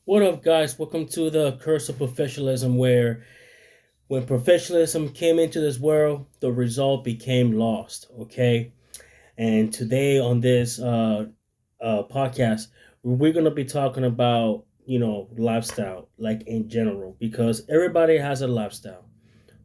What up, guys? Welcome to the Curse of Professionalism, where when professionalism came into this world, the result became lost. Okay, and today on this podcast, we're gonna be talking about lifestyle, like in general, because everybody has a lifestyle.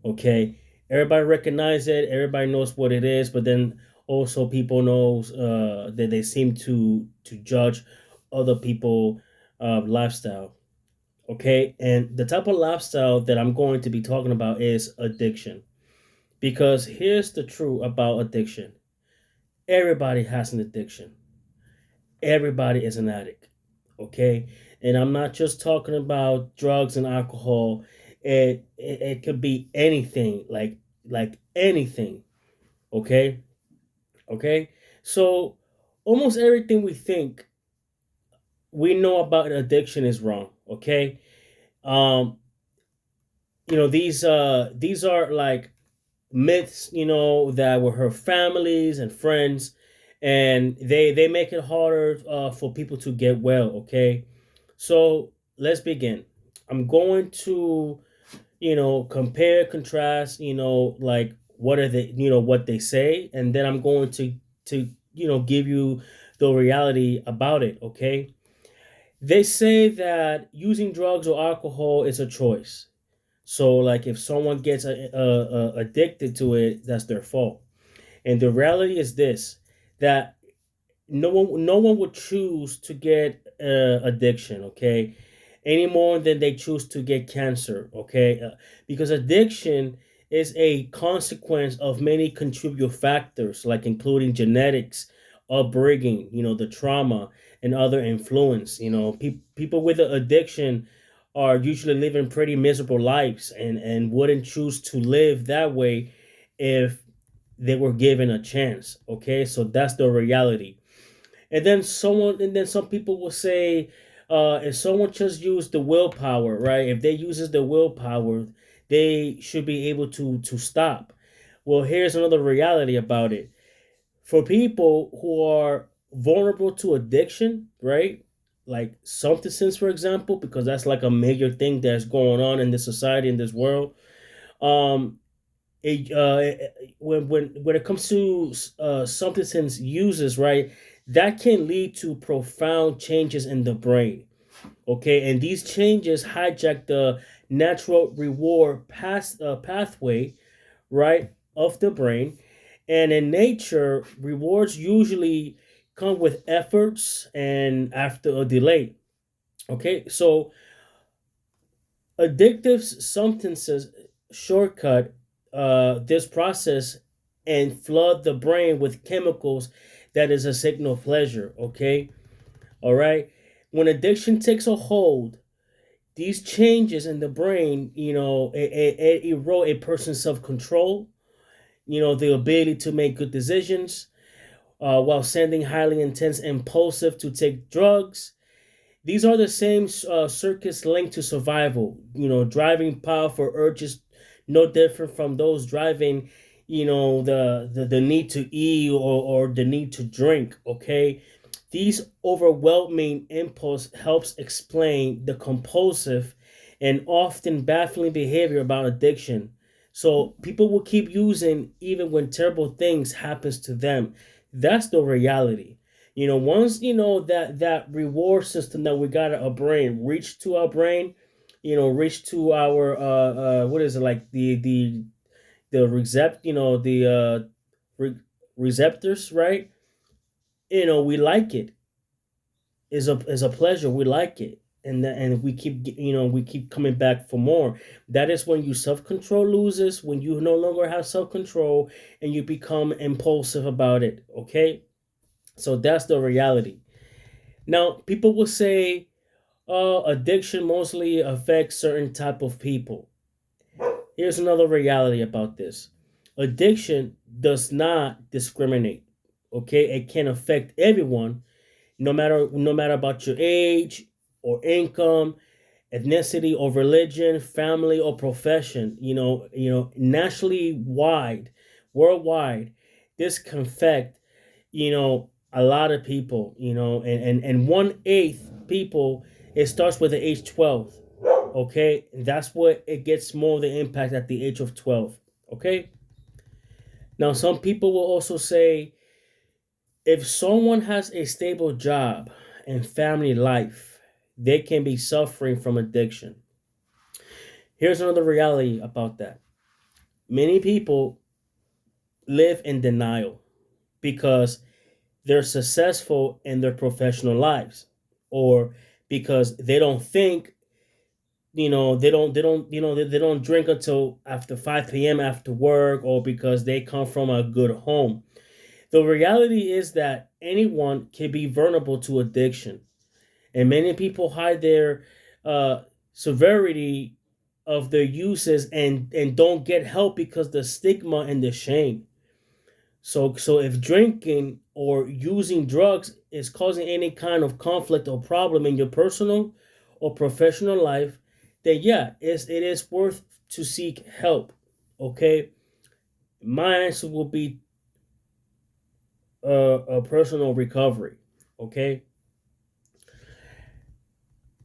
Okay, everybody recognize it, everybody knows what it is, but then also people knows that they seem to judge other people lifestyle. Okay, and the type of lifestyle that I'm going to be talking about is addiction. Because here's the truth about addiction: everybody has an addiction, everybody is an addict. Okay, and I'm not just talking about drugs and alcohol. It could be anything, like anything. Okay, okay. So almost everything we think we know about addiction is wrong. Okay, um, these are like myths, that were her families and friends, and they make it harder for people to get well. Okay, so let's begin. I'm going to compare, contrast, like what are they, what they say, and then I'm going to give you the reality about it. Okay, they say that using drugs or alcohol is a choice. So, like, if someone gets addicted to it, that's their fault. And the reality is this: that no one would choose to get addiction, okay, any more than they choose to get cancer, okay, because addiction is a consequence of many contribute factors, like including genetics, upbringing, the trauma, and other influence. People with an addiction are usually living pretty miserable lives, and wouldn't choose to live that way if they were given a chance. Okay, so that's the reality. And then some people will say, if someone just used the willpower, right? If they uses the willpower, they should be able to stop. Well, here's another reality about it. For people who are vulnerable to addiction, right? Like substances, for example, because that's like a major thing that's going on in this society, in this world. Um, when it comes to substance uses, right, that can lead to profound changes in the brain. Okay, and these changes hijack the natural reward pathway, right, of the brain. And in nature, rewards usually come with efforts and after a delay. Okay, so addictive substances shortcut this process and flood the brain with chemicals that is a signal of pleasure. Okay, all right. When addiction takes a hold, these changes in the brain, it erode a person's self control. The ability to make good decisions, while sending highly intense, impulsive to take drugs. These are the same circuits linked to survival, driving powerful urges, no different from those driving, the need to eat or the need to drink, okay? These overwhelming impulse helps explain the compulsive and often baffling behavior about addiction. So people will keep using even when terrible things happens to them. That's the reality. Once that reward system that we got our brain reach to our brain, reach to our what is it, like the recept the re- receptors, right? We like it. Is a pleasure. We like it. And we keep coming back for more. That is when you self control loses, when you no longer have self control, and you become impulsive about it. Okay, so that's the reality. Now, people will say, addiction mostly affects certain type of people. Here's another reality about this: addiction does not discriminate. Okay, it can affect everyone, no matter about your age or income, ethnicity or religion, family or profession. Nationally wide, worldwide, this can affect a lot of people. And 1/8 people It starts with the age 12. Okay, that's what it gets more of the impact at the age of 12. Okay, now some people will also say if someone has a stable job and family life, they can be suffering from addiction. Here's another reality about that. Many people live in denial because they're successful in their professional lives, or because they don't think, they don't drink until after 5 p.m. after work, or because they come from a good home. The reality is that anyone can be vulnerable to addiction, and many people hide their uh, severity of their uses and don't get help because the stigma and the shame. So if drinking or using drugs is causing any kind of conflict or problem in your personal or professional life, then yeah, it is worth to seek help. Okay, my answer will be a personal recovery. Okay,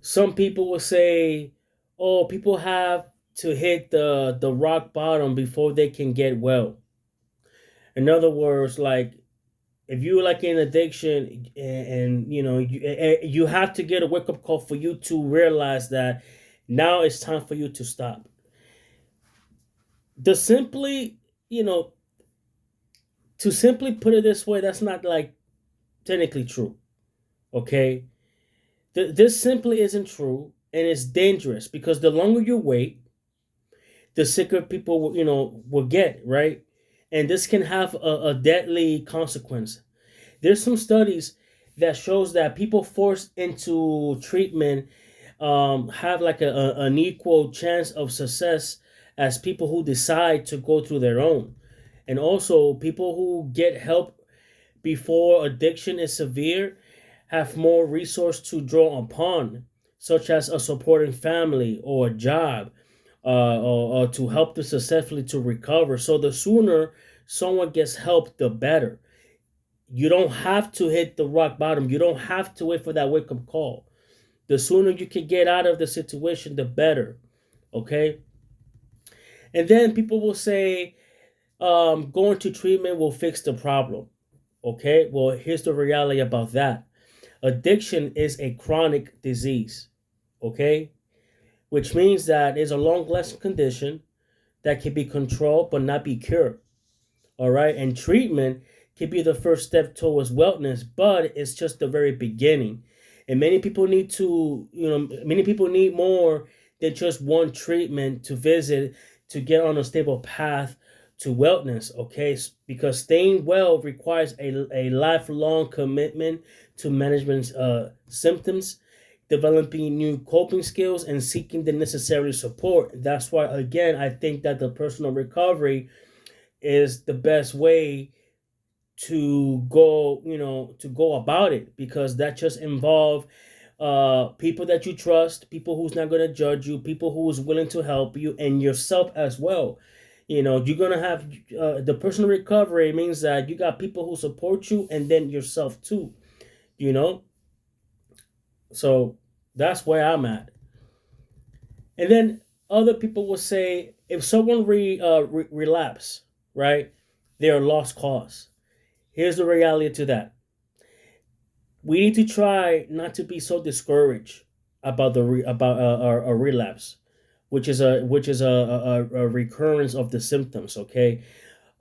some people will say, "Oh, people have to hit the rock bottom before they can get well." In other words, like if you like in addiction, and you have to get a wake up call for you to realize that now it's time for you to stop. The simply, you know, to simply put it this way, that's not like technically true. Okay, this simply isn't true, and it's dangerous because the longer you wait, the sicker people will get, right, and this can have a deadly consequence. There's some studies that shows that people forced into treatment have like an equal chance of success as people who decide to go through their own. And also, people who get help before addiction is severe have more resource to draw upon, such as a supporting family or a job, or to help them successfully to recover. So the sooner someone gets help, the better. You don't have to hit the rock bottom. You don't have to wait for that wake up call. The sooner you can get out of the situation, the better. Okay? And then people will say, going to treatment will fix the problem. Okay? Well, here's the reality about that. Addiction is a chronic disease. Okay? Which means that it's a long lasting condition that can be controlled but not be cured. All right, and treatment can be the first step towards wellness, but it's just the very beginning. And many people need more than just one treatment to visit to get on a stable path to wellness. Okay, because staying well requires a lifelong commitment to management symptoms, developing new coping skills, and seeking the necessary support. That's why, again, I think that the personal recovery is the best way to go about it, because that just involve people that you trust, people who's not going to judge you, people who is willing to help you, and yourself as well. You're going to have the personal recovery means that you got people who support you, and then yourself too, you know so that's where I'm at. And then other people will say if someone relapse, right, they are lost cause. Here's the reality to that. We need to try not to be so discouraged about about a relapse, which is a recurrence of the symptoms. Okay,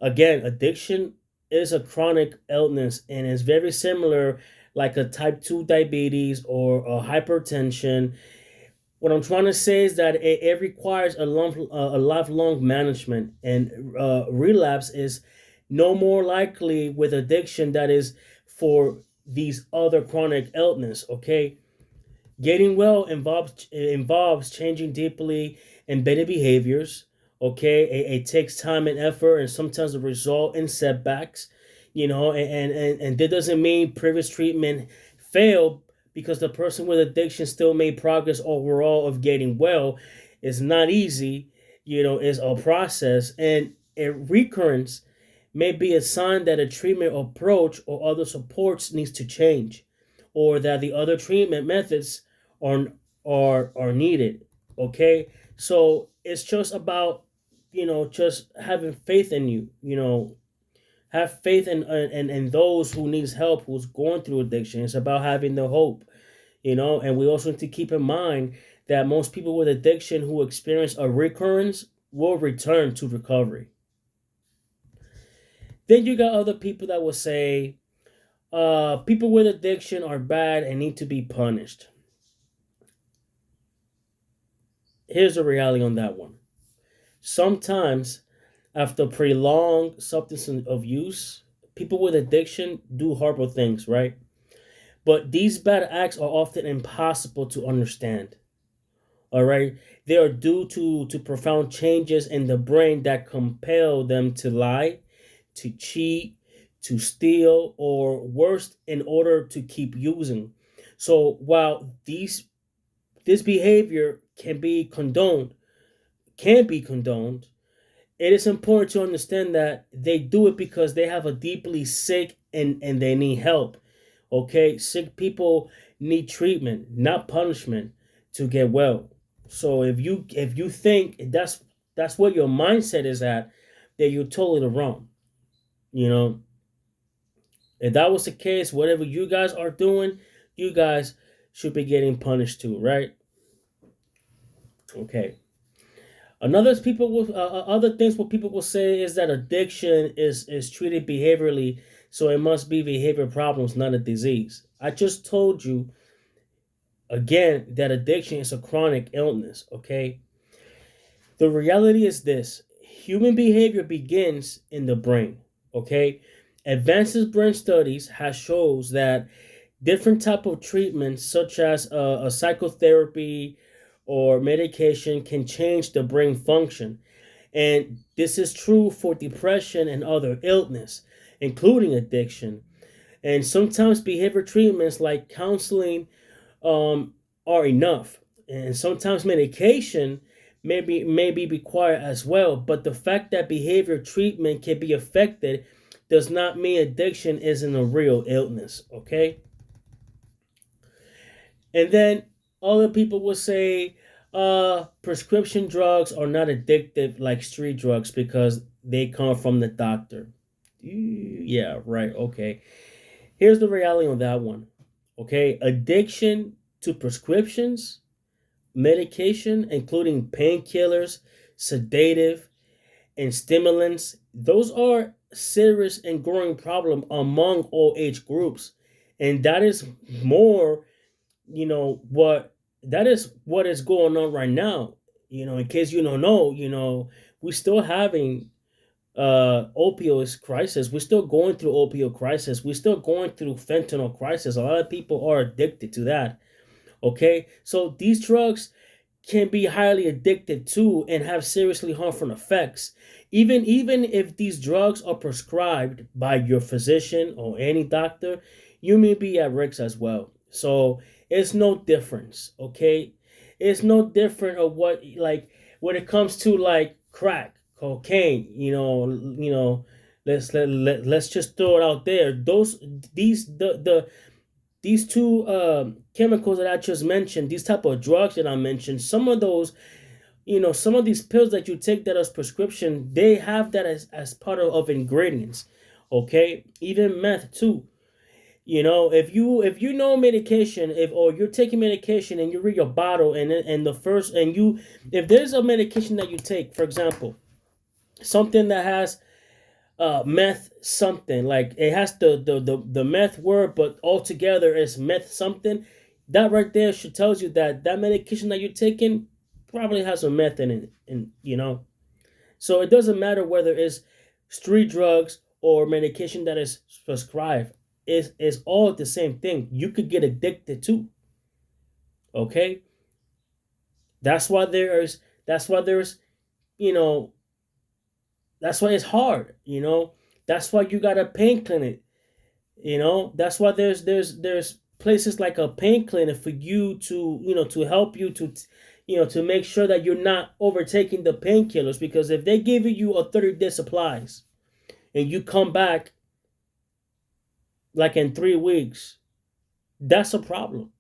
again, addiction is a chronic illness and is very similar, like a type 2 diabetes or a hypertension. What I'm trying to say is that it requires a lifelong management, and relapse is no more likely with addiction that is for these other chronic illness. Okay, getting well involves changing deeply embedded behaviors. Okay, it takes time and effort, and sometimes the result in setbacks. And that doesn't mean previous treatment failed, because the person with addiction still made progress overall of getting well. It's not easy. It's a process, and a recurrence may be a sign that a treatment approach or other supports needs to change, or that the other treatment methods are needed. Okay, so it's just about just having faith in you. Have faith in those who needs help, who's going through addiction. It's about having the hope. And we also need to keep in mind that most people with addiction who experience a recurrence will return to recovery. Then you got other people that will say people with addiction are bad and need to be punished. Here's the reality on that one. Sometimes, after prolonged substance of use, people with addiction do horrible things, right? But these bad acts are often impossible to understand. All right, they are due to profound changes in the brain that compel them to lie, to cheat, to steal, or worse, in order to keep using. So while this behavior can be condoned, it is important to understand that they do it because they have a deeply sick and they need help. Okay, sick people need treatment, not punishment, to get well. So if you think that's what your mindset is at, then you're totally wrong. You know, if that was the case, whatever you guys are doing, you guys should be getting punished too, right? Okay. Other things what people will say is that addiction is treated behaviorally, so it must be behavior problems, not a disease. I just told you again that addiction is a chronic illness. Okay, the reality is this: human behavior begins in the brain. Okay, advances brain studies has shows that different type of treatments, such as a psychotherapy or medication, can change the brain function. And this is true for depression and other illness, including addiction. And sometimes behavior treatments like counseling are enough. And sometimes medication may be required as well. But the fact that behavior treatment can be affected does not mean addiction isn't a real illness. Okay? And then other people will say prescription drugs are not addictive like street drugs because they come from the doctor. Yeah, right. Okay. Here's the reality on that one. Okay. Addiction to prescriptions, medication, including painkillers, sedative, and stimulants, those are serious and growing problem among all age groups. And that is more what that is what is going on right now. In case you don't know, we're still having opioid crisis. We're still going through opioid crisis. We're still going through fentanyl crisis. A lot of people are addicted to that. Okay, so these drugs can be highly addictive too and have seriously harmful effects. Even if these drugs are prescribed by your physician or any doctor, you may be at risk as well. So it's no difference, okay? It's no different of what, like, when it comes to like crack, cocaine, let's just throw it out there. These two chemicals that I just mentioned, these type of drugs that I mentioned, some of those, some of these pills that you take that as prescription, they have that as part of ingredients. Okay, even meth too. If you know medication, if or you're taking medication and you read your bottle and the first and you if there's a medication that you take, for example, something that has meth something, like it has the meth word, but altogether it's meth something, that right there should tells you that that medication that you're taking probably has some meth in it. And so it doesn't matter whether it's street drugs or medication that is prescribed. It's all the same thing. You could get addicted to. Okay, that's why there's you know that's why it's hard. That's why you got a pain clinic. That's why there's places like a pain clinic for you to help you to make sure that you're not overtaking the painkillers, because if they give you a 30-day supplies and you come back like in 3 weeks, that's a problem.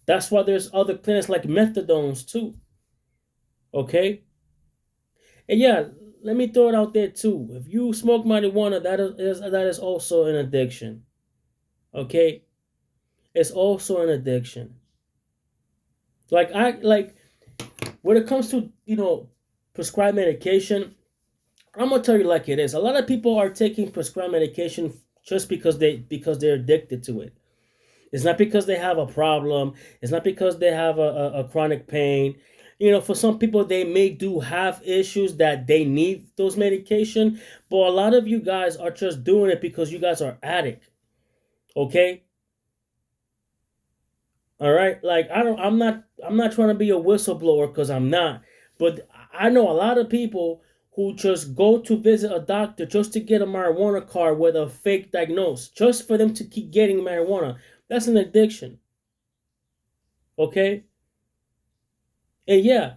That's why there's other plants like methadones too. Okay, and yeah, let me throw it out there too. If you smoke marijuana, that is also an addiction. Okay, it's also an addiction. Like when it comes to prescribed medication, I'm gonna tell you like it is. A lot of people are taking prescribed medication just because they're addicted to it. It's not because they have a problem. It's not because they have a chronic pain. For some people, they may do have issues that they need those medication, but a lot of you guys are just doing it because you guys are addict. Okay, all right. Like I'm not trying to be a whistleblower because I'm not, but I know a lot of people who just go to visit a doctor just to get a marijuana card with a fake diagnosis, just for them to keep getting marijuana. That's an addiction. Okay, and yeah,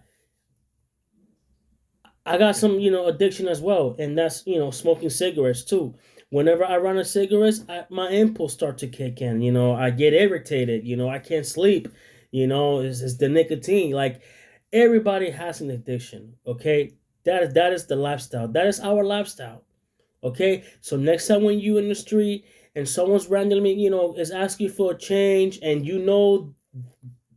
I got some, addiction as well, and that's, smoking cigarettes too. Whenever I run a cigarettes, my impulse start to kick in. I get irritated. I can't sleep. It's the nicotine. Like everybody has an addiction. Okay, that is the lifestyle. That is our lifestyle. Okay, so next time when you in the street and someone's randomly, is asking for a change, and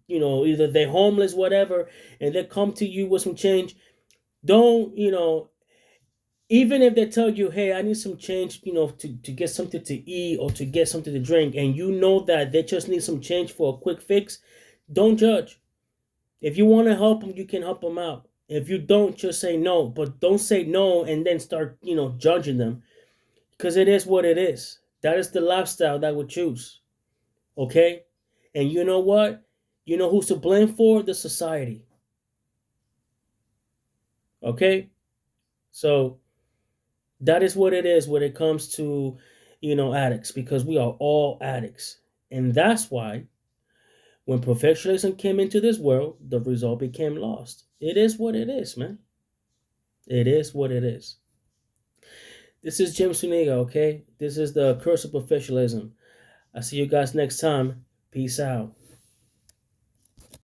either they're homeless, whatever, and they come to you with some change, don't even if they tell you, hey, I need some change, to get something to eat or to get something to drink, and you know that they just need some change for a quick fix, don't judge. If you want to help them, you can help them out. If you don't, just say no. But don't say no and then start, judging them, because it is what it is. That is the lifestyle that we choose. Okay? And you know what? You know who's to blame for? The society. Okay? So that is what it is when it comes to addicts, because we are all addicts, and that's why when professionalism came into this world, the result became lost. It is what it is, man. It is what it is. This is Jim Suniga. Okay, this is the curse of professionalism. I see you guys next time. Peace out.